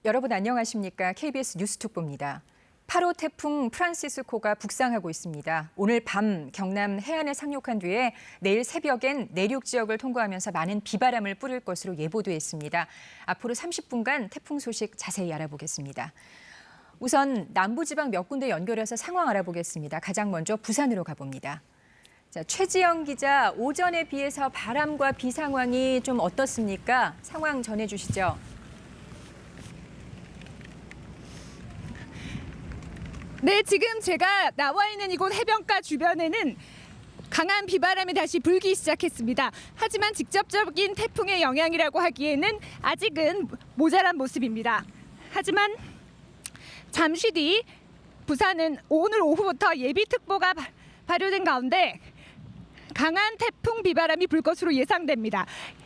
여러분 안녕하십니까? KBS 뉴스특보입니다. 8호 태풍 프란시스코가 북상하고 있습니다. 오늘 밤 경남 해안에 상륙한 뒤에 내일 새벽엔 내륙 지역을 통과하면서 많은 비바람을 뿌릴 것으로 예보돼 있습니다. 앞으로 30분간 태풍 소식 자세히 알아보겠습니다. 우선 남부지방 몇 군데 연결해서 상황 알아보겠습니다. 가장 먼저 부산으로 가봅니다. 자, 최지영 기자, 오전에 비해서 바람과 비 상황이 좀 어떻습니까? 상황 전해주시죠. 네, 지금 제가 나와 있는 이곳 해변가 주변에는 강한 비바람이 다시 불기 시작했습니다. 하지만 직접적인 태풍의 영향이라고 하기에는 아직은 모자란 모습입니다. 하지만 잠시 뒤 부산은 오늘 오후부터 예비특보가 발효된 가운데 강한 태풍 비바람이 불 것으로 예상됩니다.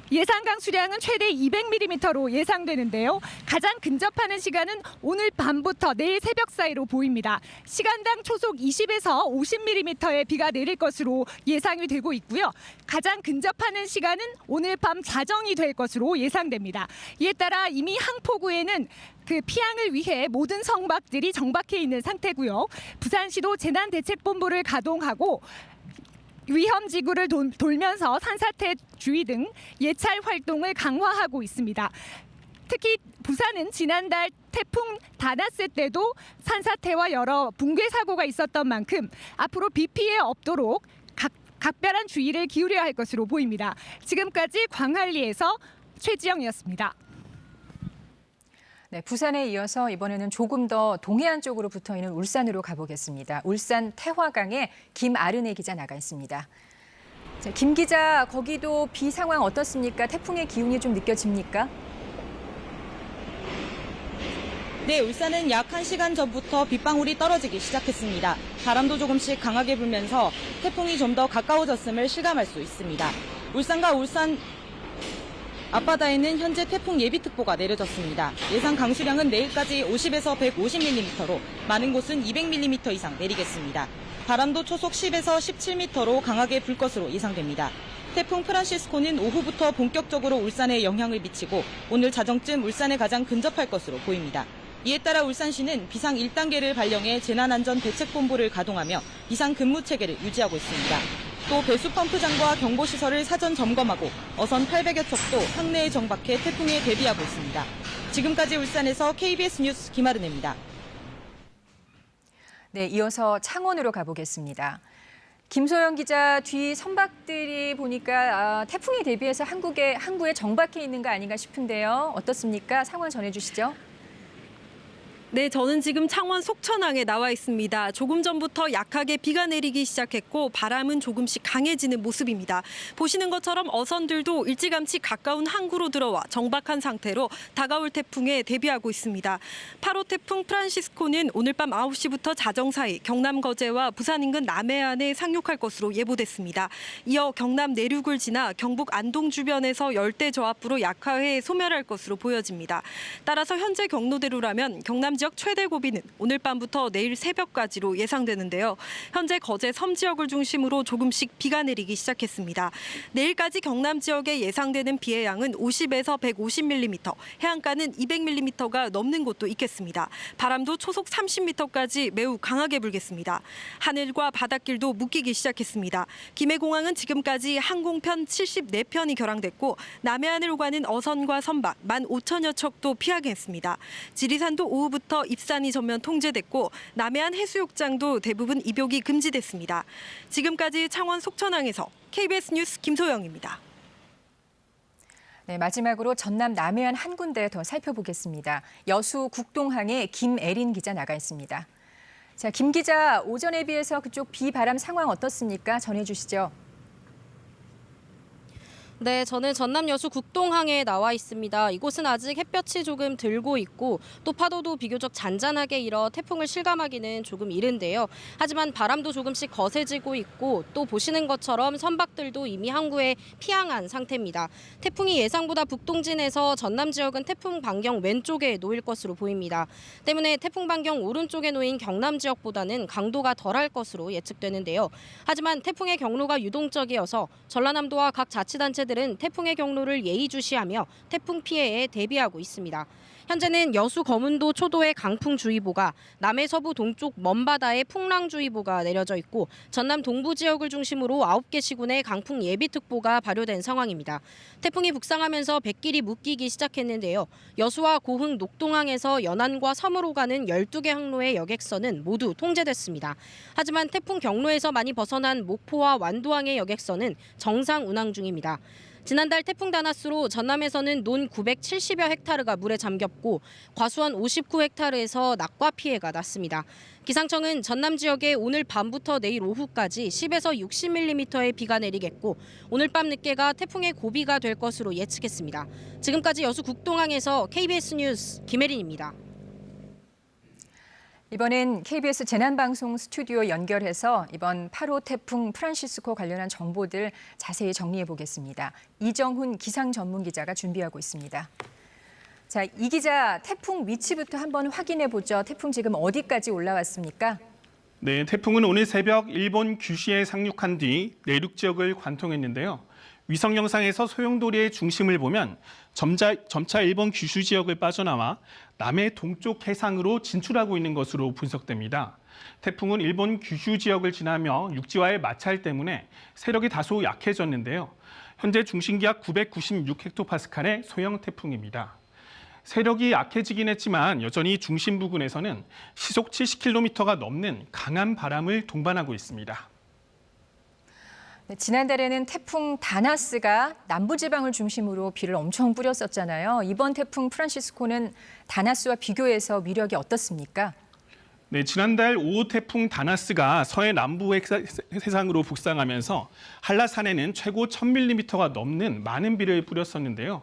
예상 강수량은 최대 200mm로 예상되는데요. 가장 근접하는 시간은 오늘 밤부터 내일 새벽 사이로 보입니다. 시간당 초속 20에서 50mm의 비가 내릴 것으로 예상이 되고 있고요. 가장 근접하는 시간은 오늘 밤 자정이 될 것으로 예상됩니다. 이에 따라 이미 항포구에는 그 피항을 위해 모든 선박들이 정박해 있는 상태고요. 부산시도 재난대책본부를 가동하고 위험지구를 돌면서 산사태 주의 등 예찰 활동을 강화하고 있습니다. 특히 부산은 지난달 태풍 다나스 때도 산사태와 여러 붕괴 사고가 있었던 만큼 앞으로 비 피해 없도록 각별한 주의를 기울여야 할 것으로 보입니다. 지금까지 광안리에서 최지영이었습니다. 네, 부산에 이어서 이번에는 조금 더 동해안 쪽으로 붙어있는 울산으로 가보겠습니다. 울산 태화강에 김아르네 기자 나가 있습니다. 자, 김 기자, 거기도 비 상황 어떻습니까? 태풍의 기운이 좀 느껴집니까? 네, 울산은 약 1시간 전부터 빗방울이 떨어지기 시작했습니다. 바람도 조금씩 강하게 불면서 태풍이 좀 더 가까워졌음을 실감할 수 있습니다. 울산과 울산 앞바다에는 현재 태풍 예비특보가 내려졌습니다. 예상 강수량은 내일까지 50에서 150mm로 많은 곳은 200mm 이상 내리겠습니다. 바람도 초속 10에서 17m로 강하게 불 것으로 예상됩니다. 태풍 프란시스코는 오후부터 본격적으로 울산에 영향을 미치고 오늘 자정쯤 울산에 가장 근접할 것으로 보입니다. 이에 따라 울산시는 비상 1단계를 발령해 재난안전대책본부를 가동하며 비상근무체계를 유지하고 있습니다. 또 배수펌프장과 경보시설을 사전 점검하고 어선 800여 척도 항내에 정박해 태풍에 대비하고 있습니다. 지금까지 울산에서 KBS 뉴스 김아르네입니다. 네, 이어서 창원으로 가보겠습니다. 김소영 기자, 뒤 선박들이 보니까 태풍에 대비해서 항구에 정박해 있는 거 아닌가 싶은데요. 어떻습니까? 상황 전해주시죠. 네, 저는 지금 창원 속천항에 나와 있습니다. 조금 전부터 약하게 비가 내리기 시작했고 바람은 조금씩 강해지는 모습입니다. 보시는 것처럼 어선들도 일찌감치 가까운 항구로 들어와 정박한 상태로 다가올 태풍에 대비하고 있습니다. 8호 태풍 프란시스코는 오늘 밤 9시부터 자정 사이 경남 거제와 부산 인근 남해안에 상륙할 것으로 예보됐습니다. 이어 경남 내륙을 지나 경북 안동 주변에서 열대 저압부로 약화해 소멸할 것으로 보여집니다. 따라서 현재 경로대로라면 경남 지역 최대 고비는 오늘 밤부터 내일 새벽까지로 예상되는데요. 현재 거제 섬 지역을 중심으로 조금씩 비가 내리기 시작했습니다. 내일까지 경남 지역에 예상되는 비의 양은 50에서 150mm, 해안가는 200mm가 넘는 곳도 있겠습니다. 바람도 초속 30m까지 매우 강하게 불겠습니다. 하늘과 바닷길도 묶이기 시작했습니다. 김해공항은 지금까지 항공편 74편이 결항됐고 남해안을 오가는 어선과 선박 15,000여 척도 피하게 했습니다. 지리산도 오후부터 입산이 전면 통제됐고 남해안 해수욕장도 대부분 입욕이 금지됐습니다. 지금까지 창원 속천항에서 KBS 뉴스 김소영입니다. 네, 마지막으로 전남 남해안 한 군데 더 살펴보겠습니다. 여수 국동항에 김애린 기자 나가 있습니다. 자, 김 기자, 오전에 비해서 그쪽 비 바람 상황 어떻습니까? 전해주시죠. 네, 저는 전남 여수 국동항에 나와 있습니다. 이곳은 아직 햇볕이 조금 들고 있고 또 파도도 비교적 잔잔하게 일어 태풍을 실감하기는 조금 이른데요. 하지만 바람도 조금씩 거세지고 있고 또 보시는 것처럼 선박들도 이미 항구에 피항한 상태입니다. 태풍이 예상보다 북동진해서 전남 지역은 태풍 반경 왼쪽에 놓일 것으로 보입니다. 때문에 태풍 반경 오른쪽에 놓인 경남 지역보다는 강도가 덜할 것으로 예측되는데요. 하지만 태풍의 경로가 유동적이어서 전라남도와 각 자치단체 들은 태풍의 경로를 예의주시하며 태풍 피해에 대비하고 있습니다. 현재는 여수 거문도 초도에 강풍주의보가, 남해 서부 동쪽 먼바다에 풍랑주의보가 내려져 있고 전남 동부 지역을 중심으로 9개 시군에 강풍 예비특보가 발효된 상황입니다. 태풍이 북상하면서 뱃길이 묶이기 시작했는데요. 여수와 고흥, 녹동항에서 연안과 섬으로 가는 12개 항로의 여객선은 모두 통제됐습니다. 하지만 태풍 경로에서 많이 벗어난 목포와 완도항의 여객선은 정상 운항 중입니다. 지난달 태풍 다나스로 전남에서는 논 970여 헥타르가 물에 잠겼고 과수원 59헥타르에서 낙과 피해가 났습니다. 기상청은 전남 지역에 오늘 밤부터 내일 오후까지 10에서 60mm의 비가 내리겠고 오늘 밤 늦게가 태풍의 고비가 될 것으로 예측했습니다. 지금까지 여수 국동항에서 KBS 뉴스 김혜린입니다. 이번엔 KBS 재난방송 스튜디오 연결해서 이번 8호 태풍 프란시스코 관련한 정보들 자세히 정리해 보겠습니다. 이정훈 기상 전문 기자가 준비하고 있습니다. 자, 이 기자, 태풍 위치부터 한번 확인해 보죠. 태풍 지금 어디까지 올라왔습니까? 네, 태풍은 오늘 새벽 일본 규슈에 상륙한 뒤 내륙 지역을 관통했는데요. 위성 영상에서 소용돌이의 중심을 보면 점차 일본 규슈 지역을 빠져나와 남해 동쪽 해상으로 진출하고 있는 것으로 분석됩니다. 태풍은 일본 규슈 지역을 지나며 육지와의 마찰 때문에 세력이 다소 약해졌는데요. 현재 중심기압 996헥토파스칼의 소형 태풍입니다. 세력이 약해지긴 했지만 여전히 중심 부근에서는 시속 70km가 넘는 강한 바람을 동반하고 있습니다. 네, 지난달에는 태풍 다나스가 남부지방을 중심으로 비를 엄청 뿌렸었잖아요. 이번 태풍 프란시스코는 다나스와 비교해서 위력이 어떻습니까? 네, 지난달 5호 태풍 다나스가 서해 남부 해상으로 북상하면서 한라산에는 최고 1000mm가 넘는 많은 비를 뿌렸었는데요.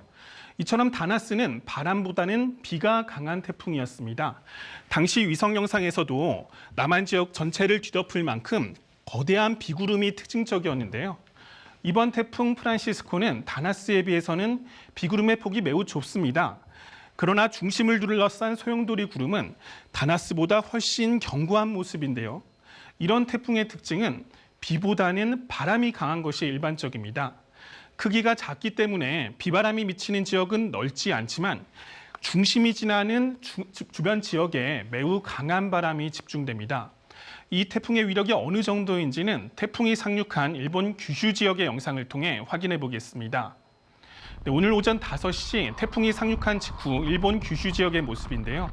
이처럼 다나스는 바람보다는 비가 강한 태풍이었습니다. 당시 위성 영상에서도 남한 지역 전체를 뒤덮을 만큼 거대한 비구름이 특징적이었는데요. 이번 태풍 프란시스코는 다나스에 비해서는 비구름의 폭이 매우 좁습니다. 그러나 중심을 둘러싼 소용돌이 구름은 다나스보다 훨씬 견고한 모습인데요. 이런 태풍의 특징은 비보다는 바람이 강한 것이 일반적입니다. 크기가 작기 때문에 비바람이 미치는 지역은 넓지 않지만 중심이 지나는 주변 지역에 매우 강한 바람이 집중됩니다. 이 태풍의 위력이 어느 정도인지는 태풍이 상륙한 일본 규슈 지역의 영상을 통해 확인해 보겠습니다. 네, 오늘 오전 5시 태풍이 상륙한 직후 일본 규슈 지역의 모습인데요.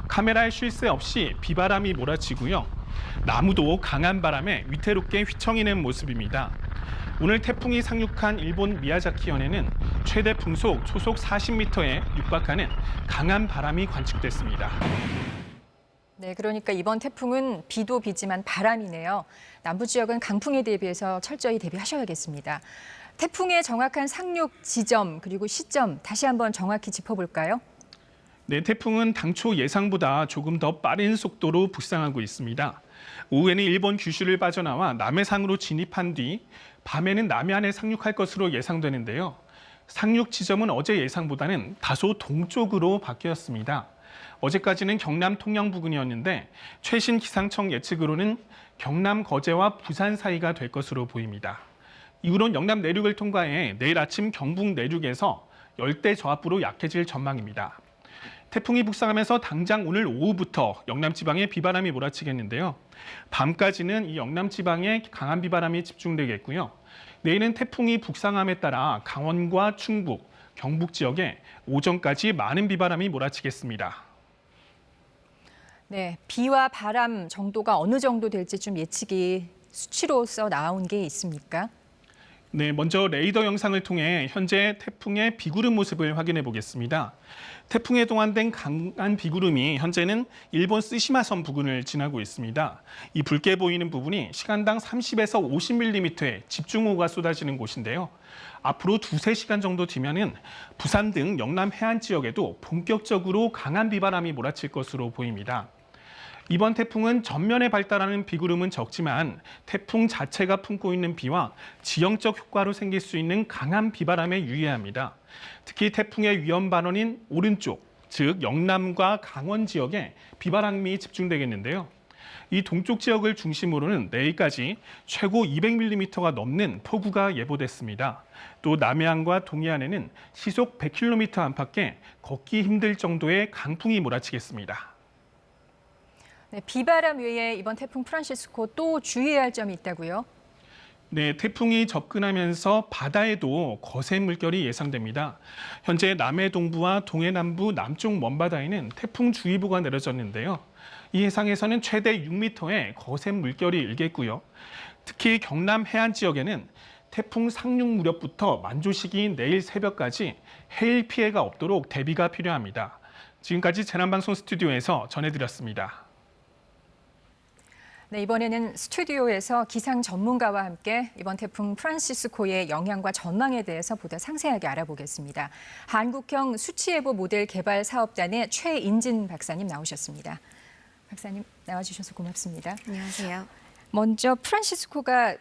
카메라에 쉴 새 없이 비바람이 몰아치고요. 나무도 강한 바람에 위태롭게 휘청이는 모습입니다. 오늘 태풍이 상륙한 일본 미야자키현에는 최대 풍속 초속 40m에 육박하는 강한 바람이 관측됐습니다. 네, 그러니까 이번 태풍은 비도 비지만 바람이네요. 남부 지역은 강풍에 대비해서 철저히 대비하셔야겠습니다. 태풍의 정확한 상륙 지점 그리고 시점 다시 한번 정확히 짚어볼까요? 네, 태풍은 당초 예상보다 조금 더 빠른 속도로 북상하고 있습니다. 오후에는 일본 규슈를 빠져나와 남해상으로 진입한 뒤 밤에는 남해안에 상륙할 것으로 예상되는데요. 상륙 지점은 어제 예상보다는 다소 동쪽으로 바뀌었습니다. 어제까지는 경남 통영 부근이었는데 최신 기상청 예측으로는 경남 거제와 부산 사이가 될 것으로 보입니다. 이후로는 영남 내륙을 통과해 내일 아침 경북 내륙에서 열대 저압부로 약해질 전망입니다. 태풍이 북상하면서 당장 오늘 오후부터 영남 지방에 비바람이 몰아치겠는데요. 밤까지는 이 영남 지방에 강한 비바람이 집중되겠고요. 내일은 태풍이 북상함에 따라 강원과 충북, 경북 지역에 오전까지 많은 비바람이 몰아치겠습니다. 네, 비와 바람 정도가 어느 정도 될지 좀 예측이 수치로서 나온 게 있습니까? 네, 먼저 레이더 영상을 통해 현재 태풍의 비구름 모습을 확인해 보겠습니다. 태풍에 동안된 강한 비구름이 현재는 일본 쓰시마섬 부근을 지나고 있습니다. 이 붉게 보이는 부분이 시간당 30에서 50mm의 집중호우가 쏟아지는 곳인데요. 앞으로 2-3시간 정도 뒤면은 부산 등 영남 해안 지역에도 본격적으로 강한 비바람이 몰아칠 것으로 보입니다. 이번 태풍은 전면에 발달하는 비구름은 적지만 태풍 자체가 품고 있는 비와 지형적 효과로 생길 수 있는 강한 비바람에 유의해야 합니다. 특히 태풍의 위험 반원인 오른쪽, 즉 영남과 강원 지역에 비바람이 집중되겠는데요. 이 동쪽 지역을 중심으로는 내일까지 최고 200mm가 넘는 폭우가 예보됐습니다. 또 남해안과 동해안에는 시속 100km 안팎의 걷기 힘들 정도의 강풍이 몰아치겠습니다. 네, 비바람 외에 이번 태풍 프란시스코 또 주의해야 할 점이 있다고요? 네, 태풍이 접근하면서 바다에도 거센 물결이 예상됩니다. 현재 남해 동부와 동해 남부 남쪽 먼바다에는 태풍주의보가 내려졌는데요. 이 해상에서는 최대 6m의 거센 물결이 일겠고요. 특히 경남 해안 지역에는 태풍 상륙 무렵부터 만조 시기인 내일 새벽까지 해일 피해가 없도록 대비가 필요합니다. 지금까지 재난방송 스튜디오에서 전해드렸습니다. 네, 이번에는 스튜디오에서 기상 전문가와 함께 이번 태풍 프란시스코의 영향과 전망에 대해서 보다 상세하게 알아보겠습니다. 한국형 수치예보 모델 개발 사업단의 최인진 박사님 나오셨습니다. 박사님 나와주셔서 고맙습니다. 안녕하세요. 먼저 프란시스코가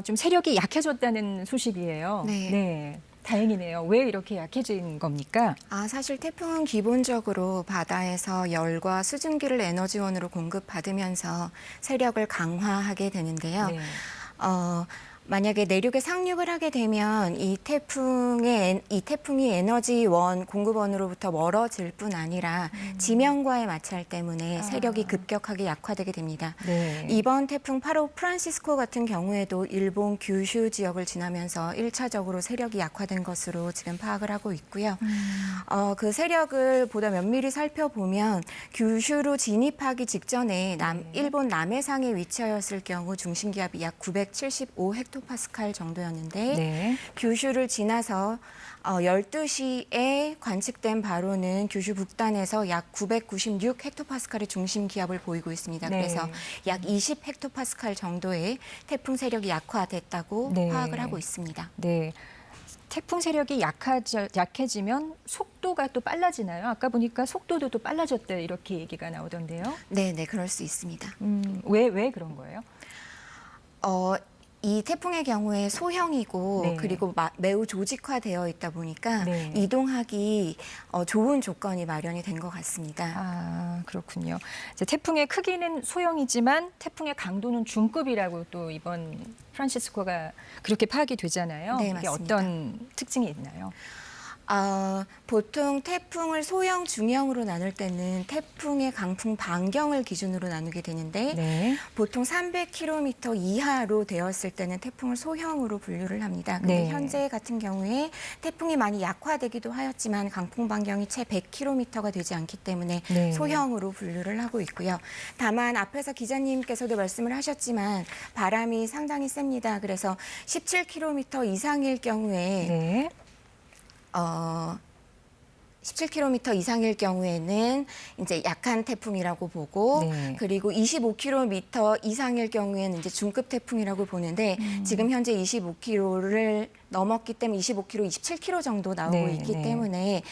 좀 세력이 약해졌다는 소식이에요. 네. 다행이네요. 왜 이렇게 약해진 겁니까? 사실 태풍은 기본적으로 바다에서 열과 수증기를 에너지원으로 공급받으면서 세력을 강화하게 되는데요. 네. 만약에 내륙에 상륙을 하게 되면 이 태풍이 에너지원 공급원으로부터 멀어질 뿐 아니라 지면과의 마찰 때문에 세력이 급격하게 약화되게 됩니다. 네. 이번 태풍 8호 프란시스코 같은 경우에도 일본 규슈 지역을 지나면서 1차적으로 세력이 약화된 것으로 지금 파악을 하고 있고요. 그 세력을 보다 면밀히 살펴보면 규슈로 진입하기 직전에 일본 남해상에 위치하였을 경우 중심기압이 약 975헥토파스칼 정도였는데 네. 규슈를 지나서 12시에 관측된 바로는 규슈 북단에서 약 996헥토파스칼의 중심 기압을 보이고 있습니다. 네. 그래서 약 20헥토파스칼 정도의 태풍 세력이 약화됐다고 네. 파악을 하고 있습니다. 네. 태풍 세력이 약해지면 속도가 또 빨라지나요? 아까 보니까 속도도 또 빨라졌다 이렇게 얘기가 나오던데요. 네, 그럴 수 있습니다. 왜 그런 거예요? 이 태풍의 경우에 소형이고 네. 그리고 매우 조직화되어 있다 보니까 네. 이동하기 좋은 조건이 마련이 된 것 같습니다. 그렇군요. 이제 태풍의 크기는 소형이지만 태풍의 강도는 중급이라고 또 이번 프란시스코가 그렇게 파악이 되잖아요. 네, 이게 맞습니다. 어떤 특징이 있나요? 보통 태풍을 소형, 중형으로 나눌 때는 태풍의 강풍 반경을 기준으로 나누게 되는데 네. 보통 300km 이하로 되었을 때는 태풍을 소형으로 분류를 합니다. 근데 네. 현재 같은 경우에 태풍이 많이 약화되기도 하였지만 강풍 반경이 채 100km가 되지 않기 때문에 네. 소형으로 분류를 하고 있고요. 다만 앞에서 기자님께서도 말씀을 하셨지만 바람이 상당히 셉니다. 그래서 17km 이상일 경우에 네. 17km 이상일 경우에는 이제 약한 태풍이라고 보고 네. 그리고 25km 이상일 경우에는 이제 중급 태풍이라고 보는데 지금 현재 25km를 넘었기 때문에 25km, 27km 정도 나오고 네, 있기 네. 때문에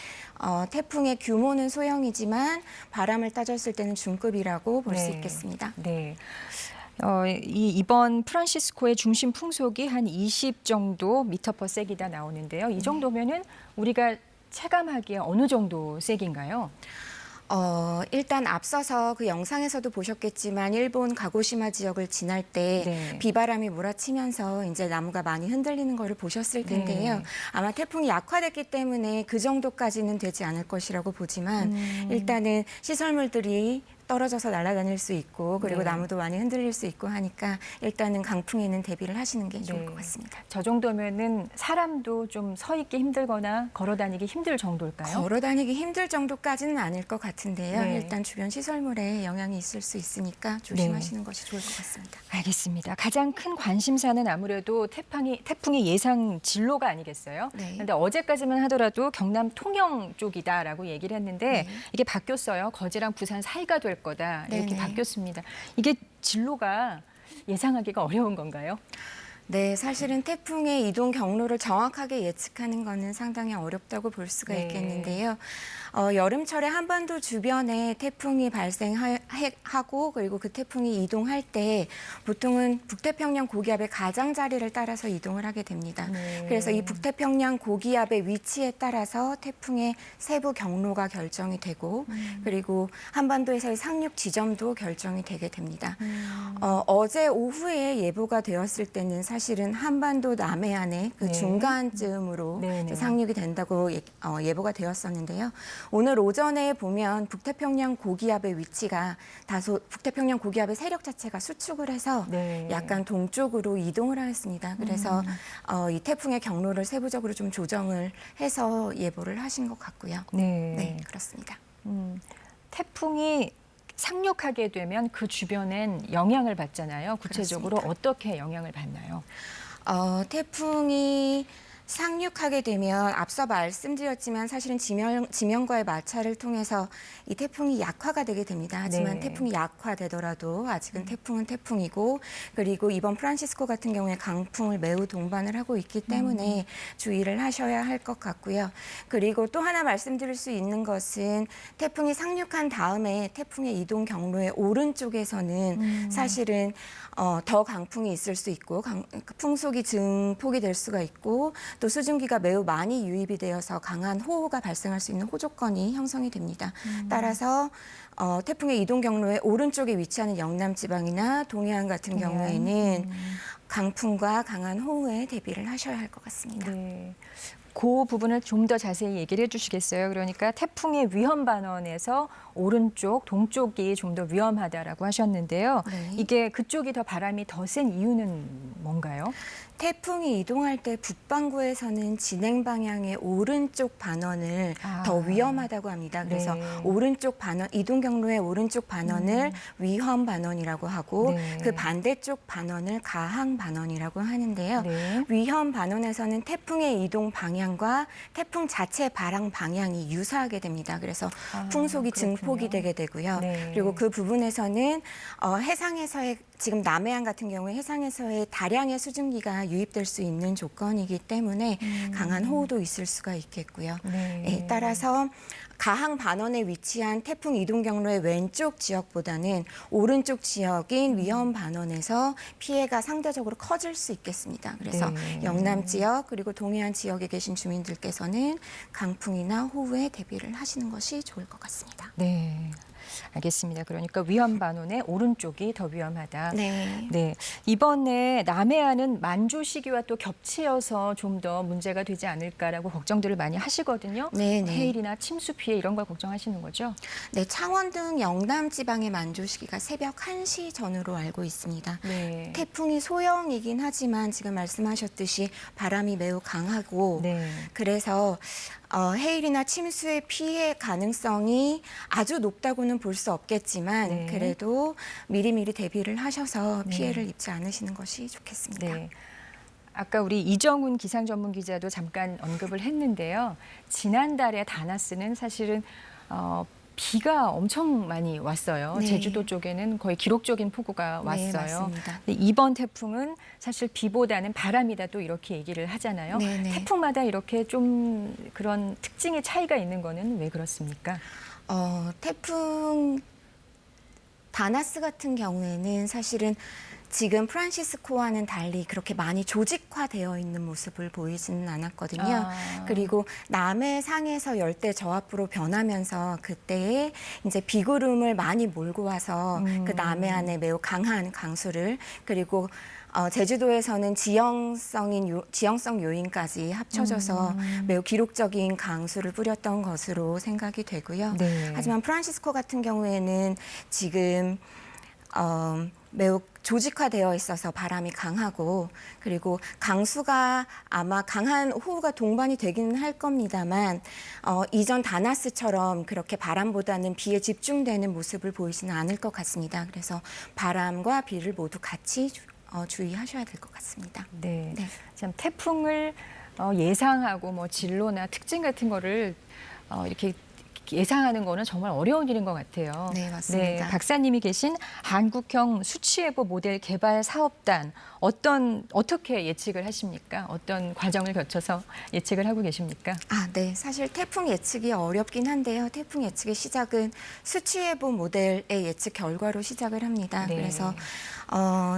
태풍의 규모는 소형이지만 바람을 따졌을 때는 중급이라고 볼 수 네. 있겠습니다. 네. 이번 프란시스코의 중심 풍속이 한 20 정도 미터/섹이다 나오는데요. 이 정도면은 우리가 체감하기에 어느 정도 섹인가요? 일단 앞서서 그 영상에서도 보셨겠지만 일본 가고시마 지역을 지날 때 네. 비바람이 몰아치면서 이제 나무가 많이 흔들리는 거를 보셨을 텐데요. 네. 아마 태풍이 약화됐기 때문에 그 정도까지는 되지 않을 것이라고 보지만 일단은 시설물들이 떨어져서 날아다닐 수 있고 그리고 네. 나무도 많이 흔들릴 수 있고 하니까 일단은 강풍에는 대비를 하시는 게 좋을 네. 것 같습니다. 저 정도면은 사람도 좀 서 있기 힘들거나 걸어 다니기 힘들 정도일까요? 걸어 다니기 힘들 정도까지는 아닐 것 같은데요. 네. 일단 주변 시설물에 영향이 있을 수 있으니까 조심하시는 것이 좋을 것 같습니다. 알겠습니다. 가장 큰 관심사는 아무래도 태풍의 예상 진로가 아니겠어요? 네. 그런데 어제까지만 하더라도 경남 통영 쪽이다라고 얘기를 했는데 네. 이게 바뀌었어요. 거제랑 부산 사이가 될 거다 이렇게 네네. 바뀌었습니다. 이게 진로가 예상하기가 어려운 건가요? 네, 사실은 태풍의 이동 경로를 정확하게 예측하는 것은 상당히 어렵다고 볼 수가 네. 있겠는데요. 여름철에 한반도 주변에 태풍이 발생하고 그리고 그 태풍이 이동할 때 보통은 북태평양 고기압의 가장자리를 따라서 이동을 하게 됩니다. 네. 그래서 이 북태평양 고기압의 위치에 따라서 태풍의 세부 경로가 결정이 되고 그리고 한반도에서의 상륙 지점도 결정이 되게 됩니다. 어제 오후에 예보가 되었을 때는 사실은 한반도 남해안의 그 네. 중간쯤으로 네네. 이제 상륙이 된다고 예보가 되었었는데요. 오늘 오전에 보면 북태평양 고기압의 위치가 다소 북태평양 고기압의 세력 자체가 수축을 해서 네. 약간 동쪽으로 이동을 하였습니다. 그래서 이 태풍의 경로를 세부적으로 좀 조정을 해서 예보를 하신 것 같고요. 네. 네, 그렇습니다. 태풍이 상륙하게 되면 그 주변엔 영향을 받잖아요. 구체적으로 그렇습니다. 어떻게 영향을 받나요? 태풍이 상륙하게 되면 앞서 말씀드렸지만 사실은 지면과의 마찰을 통해서 이 태풍이 약화가 되게 됩니다. 하지만 네. 태풍이 약화되더라도 아직은 태풍은 태풍이고 그리고 이번 프란시스코 같은 경우에 강풍을 매우 동반을 하고 있기 때문에 주의를 하셔야 할 것 같고요. 그리고 또 하나 말씀드릴 수 있는 것은 태풍이 상륙한 다음에 태풍의 이동 경로의 오른쪽에서는 사실은 더 강풍이 있을 수 있고 풍속이 증폭이 될 수가 있고 또 수증기가 매우 많이 유입이 되어서 강한 호우가 발생할 수 있는 호조건이 형성이 됩니다. 따라서 태풍의 이동 경로의 오른쪽에 위치하는 영남 지방이나 동해안 같은 경우에는 강풍과 강한 호우에 대비를 하셔야 할 것 같습니다. 네. 그 부분을 좀 더 자세히 얘기를 해주시겠어요? 그러니까 태풍의 위험 반원에서 오른쪽, 동쪽이 좀 더 위험하다라고 하셨는데요. 네. 이게 그쪽이 더 바람이 더 센 이유는 뭔가요? 태풍이 이동할 때 북반구에서는 진행 방향의 오른쪽 반원을 더 위험하다고 합니다. 그래서 네. 오른쪽 반원, 이동 경로의 오른쪽 반원을 위험 반원이라고 하고 네. 그 반대쪽 반원을 가항 반원이라고 하는데요. 네. 위험 반원에서는 태풍의 이동 방향과 태풍 자체 발항 방향이 유사하게 됩니다. 그래서 풍속이 그렇군요. 증폭이 되게 되고요. 네. 그리고 그 부분에서는 해상에서의 지금 남해안 같은 경우에 해상에서의 다량의 수증기가 유입될 수 있는 조건이기 때문에 강한 호우도 있을 수가 있겠고요. 네. 예, 따라서 가항 반원에 위치한 태풍 이동 경로의 왼쪽 지역보다는 오른쪽 지역인 위험 반원에서 피해가 상대적으로 커질 수 있겠습니다. 그래서 네. 영남 지역 그리고 동해안 지역에 계신 주민들께서는 강풍이나 호우에 대비를 하시는 것이 좋을 것 같습니다. 네. 알겠습니다. 그러니까 위험 반원의 오른쪽이 더 위험하다. 네. 네. 이번에 남해안은 만조 시기와 또 겹치어서 좀 더 문제가 되지 않을까라고 걱정들을 많이 하시거든요. 네, 네. 해일이나 침수 피해 이런 걸 걱정하시는 거죠? 네, 창원 등 영남 지방의 만조 시기가 새벽 1시 전으로 알고 있습니다. 네. 태풍이 소형이긴 하지만 지금 말씀하셨듯이 바람이 매우 강하고 네. 그래서 해일이나 침수의 피해 가능성이 아주 높다고는 볼 수 없겠지만 네. 그래도 미리미리 대비를 하셔서 피해를 입지 않으시는 것이 좋겠습니다. 네. 아까 우리 이정훈 기상 전문 기자도 잠깐 언급을 했는데요. 지난달에 다나스는 사실은 비가 엄청 많이 왔어요. 네. 제주도 쪽에는 거의 기록적인 폭우가 네, 왔어요. 맞습니다. 근데 이번 태풍은 사실 비보다는 바람이다 또 이렇게 얘기를 하잖아요. 네, 네. 태풍마다 이렇게 좀 그런 특징의 차이가 있는 거는 왜 그렇습니까? 태풍 다나스 같은 경우에는 사실은 지금 프란시스코와는 달리 그렇게 많이 조직화되어 있는 모습을 보이지는 않았거든요. 그리고 남해상에서 열대 저압부로 변하면서 그때에 이제 비구름을 많이 몰고 와서 그 남해안에 매우 강한 강수를 그리고 제주도에서는 지형성 요인까지 합쳐져서 매우 기록적인 강수를 뿌렸던 것으로 생각이 되고요. 네. 하지만 프란시스코 같은 경우에는 지금 매우 조직화되어 있어서 바람이 강하고 그리고 강수가 아마 강한 호우가 동반이 되기는 할 겁니다만 이전 다나스처럼 그렇게 바람보다는 비에 집중되는 모습을 보이지는 않을 것 같습니다. 그래서 바람과 비를 모두 같이 주의하셔야 될 것 같습니다. 네. 네. 참 태풍을 예상하고 뭐 진로나 특징 같은 거를 이렇게 예상하는 거는 정말 어려운 일인 것 같아요. 네, 맞습니다. 박사님이 계신 한국형 수치예보 모델 개발 사업단 어떻게 예측을 하십니까? 어떤 과정을 거쳐서 예측을 하고 계십니까? 네. 사실 태풍 예측이 어렵긴 한데요. 태풍 예측의 시작은 수치예보 모델의 예측 결과로 시작을 합니다. 네. 그래서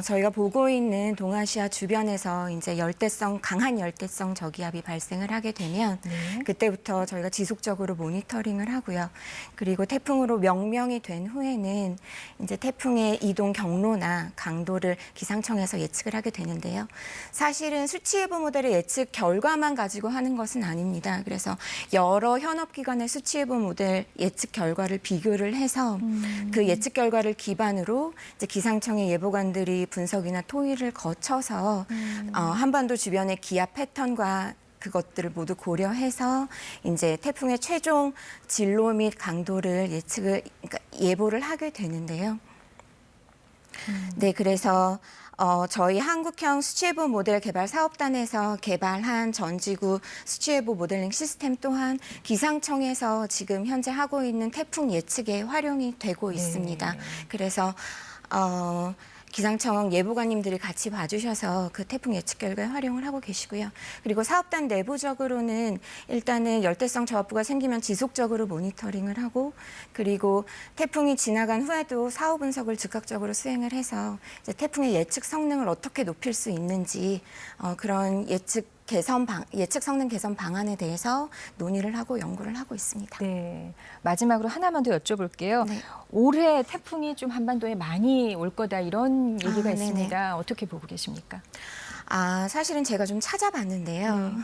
저희가 보고 있는 동아시아 주변에서 이제 강한 열대성 저기압이 발생을 하게 되면 그때부터 저희가 지속적으로 모니터링을 하고요. 그리고 태풍으로 명명이 된 후에는 이제 태풍의 이동 경로나 강도를 기상청에서 예측을 하게 되는데요. 사실은 수치예보 모델의 예측 결과만 가지고 하는 것은 아닙니다. 그래서 여러 현업기관의 수치예보 모델 예측 결과를 비교를 해서 그 예측 결과를 기반으로 이제 기상청의 예보관들이 분석이나 토의를 거쳐서 한반도 주변의 기압 패턴과 그것들을 모두 고려해서 이제 태풍의 최종 진로 및 강도를 그러니까 예보를 하게 되는데요. 네, 그래서 저희 한국형 수치예보 모델 개발 사업단에서 개발한 전지구 수치예보 모델링 시스템 또한 기상청에서 지금 현재 하고 있는 태풍 예측에 활용이 되고 있습니다. 그래서 기상청 예보관님들이 같이 봐주셔서 그 태풍 예측 결과에 활용을 하고 계시고요. 그리고 사업단 내부적으로는 일단은 열대성 저압부가 생기면 지속적으로 모니터링을 하고 그리고 태풍이 지나간 후에도 사후 분석을 즉각적으로 수행을 해서 이제 태풍의 예측 성능을 어떻게 높일 수 있는지 그런 예측 성능 개선 방안에 대해서 논의를 하고 연구를 하고 있습니다. 네. 마지막으로 하나만 더 여쭤볼게요. 네. 올해 태풍이 좀 한반도에 많이 올 거다 이런 얘기가 네네. 있습니다. 어떻게 보고 계십니까? 사실은 제가 좀 찾아봤는데요.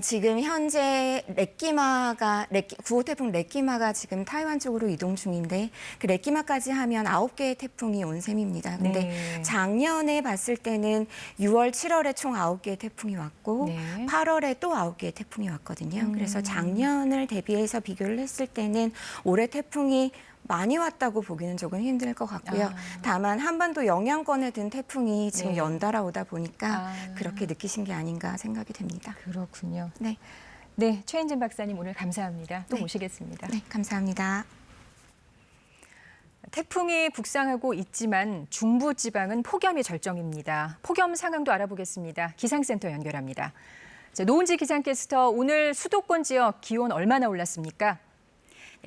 지금 현재 9호 태풍 렉기마가 지금 타이완 쪽으로 이동 중인데 그 렉기마까지 하면 9개의 태풍이 온 셈입니다. 근데 네. 작년에 봤을 때는 6월, 7월에 총 9개의 태풍이 왔고 네. 8월에 또 9개의 태풍이 왔거든요. 그래서 작년을 대비해서 비교를 했을 때는 올해 태풍이 많이 왔다고 보기는 조금 힘들 것 같고요. 다만 한반도 영향권에 든 태풍이 지금 네. 연달아 오다 보니까 그렇게 느끼신 게 아닌가 생각이 됩니다. 그렇군요. 네, 네, 최은진 박사님 오늘 감사합니다. 또 네. 모시겠습니다. 네, 감사합니다. 태풍이 북상하고 있지만 중부지방은 폭염이 절정입니다. 폭염 상황도 알아보겠습니다. 기상센터 연결합니다. 노은지 기상캐스터, 오늘 수도권 지역 기온 얼마나 올랐습니까?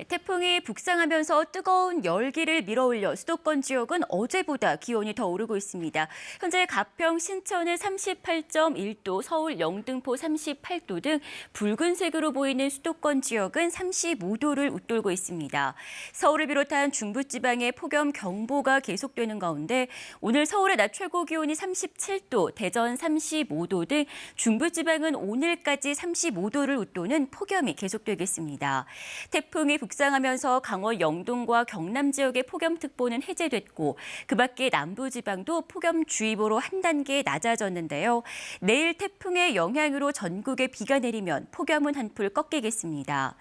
태풍이 북상하면서 뜨거운 열기를 밀어올려 수도권 지역은 어제보다 기온이 더 오르고 있습니다. 현재 가평, 신천은 38.1도, 서울, 영등포 38도 등 붉은색으로 보이는 수도권 지역은 35도를 웃돌고 있습니다. 서울을 비롯한 중부지방에 폭염 경보가 계속되는 가운데 오늘 서울의 낮 최고 기온이 37도, 대전 35도 등 중부지방은 오늘까지 35도를 웃도는 폭염이 계속되겠습니다. 태풍이 북상하면서 강원 영동과 경남 지역의 폭염특보는 해제됐고 그 밖에 남부지방도 폭염주의보로 한 단계 낮아졌는데요. 내일 태풍의 영향으로 전국에 비가 내리면 폭염은 한풀 꺾이겠습니다.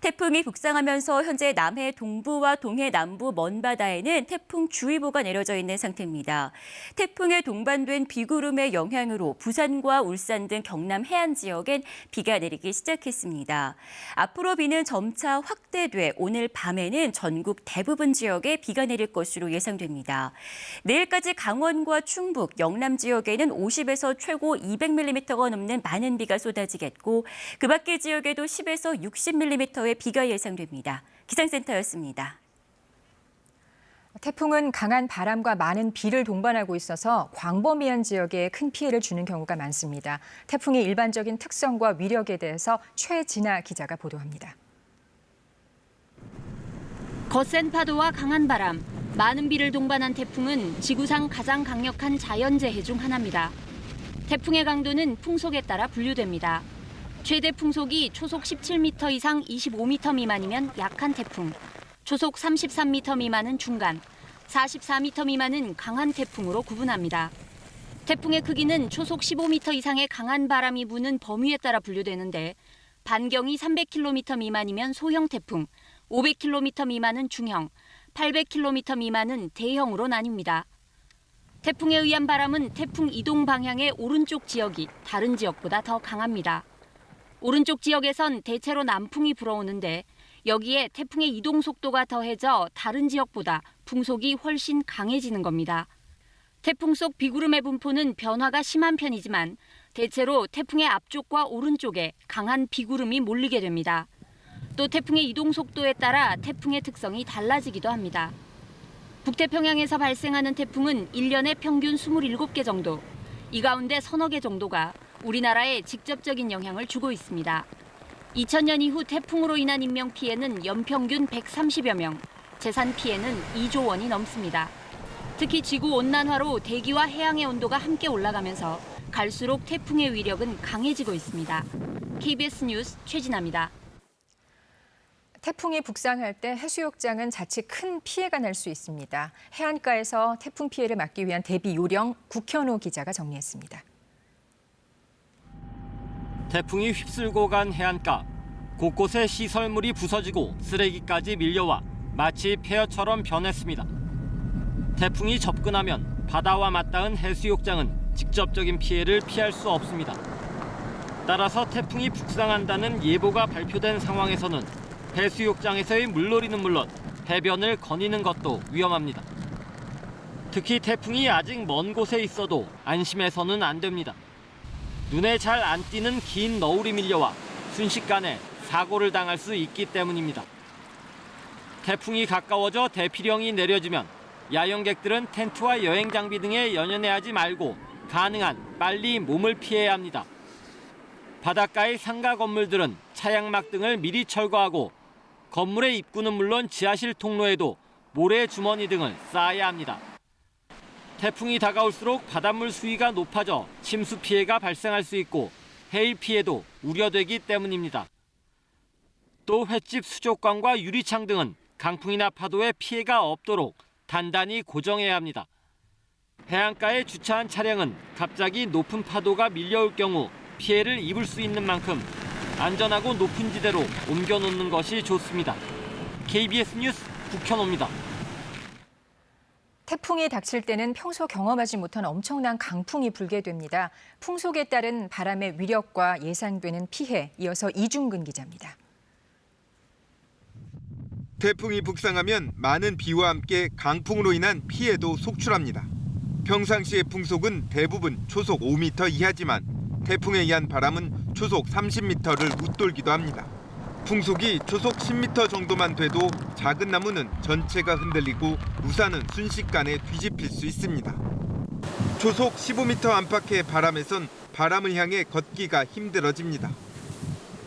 태풍이 북상하면서 현재 남해 동부와 동해 남부 먼바다에는 태풍주의보가 내려져 있는 상태입니다. 태풍에 동반된 비구름의 영향으로 부산과 울산 등 경남 해안 지역엔 비가 내리기 시작했습니다. 앞으로 비는 점차 확대돼 오늘 밤에는 전국 대부분 지역에 비가 내릴 것으로 예상됩니다. 내일까지 강원과 충북, 영남 지역에는 50에서 최고 200mm가 넘는 많은 비가 쏟아지겠고 그 밖의 지역에도 10에서 60mm의 비가 예상됩니다. 기상센터였습니다. 태풍은 강한 바람과 많은 비를 동반하고 있어서 광범위한 지역에 큰 피해를 주는 경우가 많습니다. 태풍의 일반적인 특성과 위력에 대해서 최진아 기자가 보도합니다. 거센 파도와 강한 바람, 많은 비를 동반한 태풍은 지구상 가장 강력한 자연재해 중 하나입니다. 태풍의 강도는 풍속에 따라 분류됩니다. 최대 풍속이 초속 17m 이상 25m 미만이면 약한 태풍, 초속 33m 미만은 중간, 44m 미만은 강한 태풍으로 구분합니다. 태풍의 크기는 초속 15m 이상의 강한 바람이 부는 범위에 따라 분류되는데 반경이 300km 미만이면 소형 태풍, 500km 미만은 중형, 800km 미만은 대형으로 나뉩니다. 태풍에 의한 바람은 태풍 이동 방향의 오른쪽 지역이 다른 지역보다 더 강합니다. 오른쪽 지역에선 대체로 남풍이 불어오는데 여기에 태풍의 이동 속도가 더해져 다른 지역보다 풍속이 훨씬 강해지는 겁니다. 태풍 속 비구름의 분포는 변화가 심한 편이지만 대체로 태풍의 앞쪽과 오른쪽에 강한 비구름이 몰리게 됩니다. 또 태풍의 이동 속도에 따라 태풍의 특성이 달라지기도 합니다. 북태평양에서 발생하는 태풍은 1년에 평균 27개 정도, 이 가운데 서너 개 정도가 우리나라에 직접적인 영향을 주고 있습니다. 2000년 이후 태풍으로 인한 인명피해는 연평균 130여 명, 재산 피해는 2조 원이 넘습니다. 특히 지구온난화로 대기와 해양의 온도가 함께 올라가면서 갈수록 태풍의 위력은 강해지고 있습니다. KBS 뉴스 최진아입니다. 태풍이 북상할 때 해수욕장은 자칫 큰 피해가 날 수 있습니다. 해안가에서 태풍 피해를 막기 위한 대비 요령 국현호 기자가 정리했습니다. 태풍이 휩쓸고 간 해안가. 곳곳에 시설물이 부서지고 쓰레기까지 밀려와 마치 폐허처럼 변했습니다. 태풍이 접근하면 바다와 맞닿은 해수욕장은 직접적인 피해를 피할 수 없습니다. 따라서 태풍이 북상한다는 예보가 발표된 상황에서는 해수욕장에서의 물놀이는 물론 해변을 거니는 것도 위험합니다. 특히 태풍이 아직 먼 곳에 있어도 안심해서는 안 됩니다. 눈에 잘 안 띄는 긴 너울이 밀려와 순식간에 사고를 당할 수 있기 때문입니다. 태풍이 가까워져 대피령이 내려지면 야영객들은 텐트와 여행 장비 등에 연연해하지 말고 가능한 빨리 몸을 피해야 합니다. 바닷가의 상가 건물들은 차양막 등을 미리 철거하고 건물의 입구는 물론 지하실 통로에도 모래 주머니 등을 쌓아야 합니다. 태풍이 다가올수록 바닷물 수위가 높아져 침수 피해가 발생할 수 있고 해일 피해도 우려되기 때문입니다. 또 횟집 수족관과 유리창 등은 강풍이나 파도에 피해가 없도록 단단히 고정해야 합니다. 해안가에 주차한 차량은 갑자기 높은 파도가 밀려올 경우 피해를 입을 수 있는 만큼 안전하고 높은 지대로 옮겨놓는 것이 좋습니다. KBS 뉴스 국현호입니다. 태풍이 닥칠 때는 평소 경험하지 못한 엄청난 강풍이 불게 됩니다. 풍속에 따른 바람의 위력과 예상되는 피해, 이어서 이중근 기자입니다. 태풍이 북상하면 많은 비와 함께 강풍으로 인한 피해도 속출합니다. 평상시의 풍속은 대부분 초속 5m 이하지만 태풍에 의한 바람은 초속 30m를 웃돌기도 합니다. 풍속이 초속 10m 정도만 돼도 작은 나무는 전체가 흔들리고 우산은 순식간에 뒤집힐 수 있습니다. 초속 15m 안팎의 바람에선 바람을 향해 걷기가 힘들어집니다.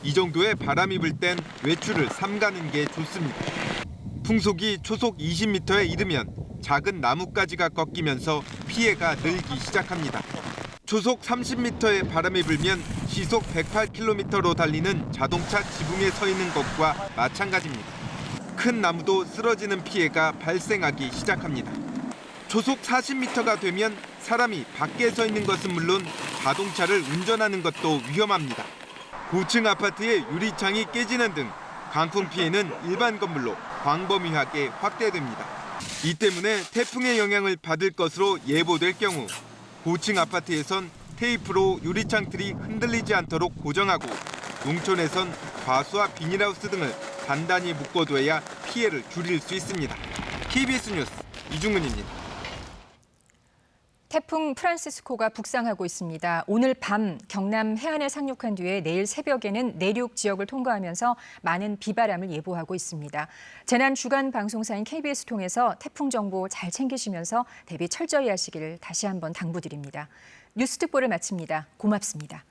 이 정도의 바람이 불 땐 외출을 삼가는 게 좋습니다. 풍속이 초속 20m에 이르면 작은 나뭇가지가 꺾이면서 피해가 늘기 시작합니다. 초속 30m의 바람이 불면 시속 108km로 달리는 자동차 지붕에 서 있는 것과 마찬가지입니다. 큰 나무도 쓰러지는 피해가 발생하기 시작합니다. 초속 40m가 되면 사람이 밖에 서 있는 것은 물론 자동차를 운전하는 것도 위험합니다. 고층 아파트의 유리창이 깨지는 등 강풍 피해는 일반 건물로 광범위하게 확대됩니다. 이 때문에 태풍의 영향을 받을 것으로 예보될 경우 고층 아파트에선 테이프로 유리창 틀이 흔들리지 않도록 고정하고 농촌에선 과수와 비닐하우스 등을 단단히 묶어둬야 피해를 줄일 수 있습니다. KBS 뉴스 이중근입니다. 태풍 프란시스코가 북상하고 있습니다. 오늘 밤 경남 해안에 상륙한 뒤에 내일 새벽에는 내륙 지역을 통과하면서 많은 비바람을 예보하고 있습니다. 재난 주간 방송사인 KBS 통해서 태풍 정보 잘 챙기시면서 대비 철저히 하시기를 다시 한번 당부드립니다. 뉴스 특보를 마칩니다. 고맙습니다.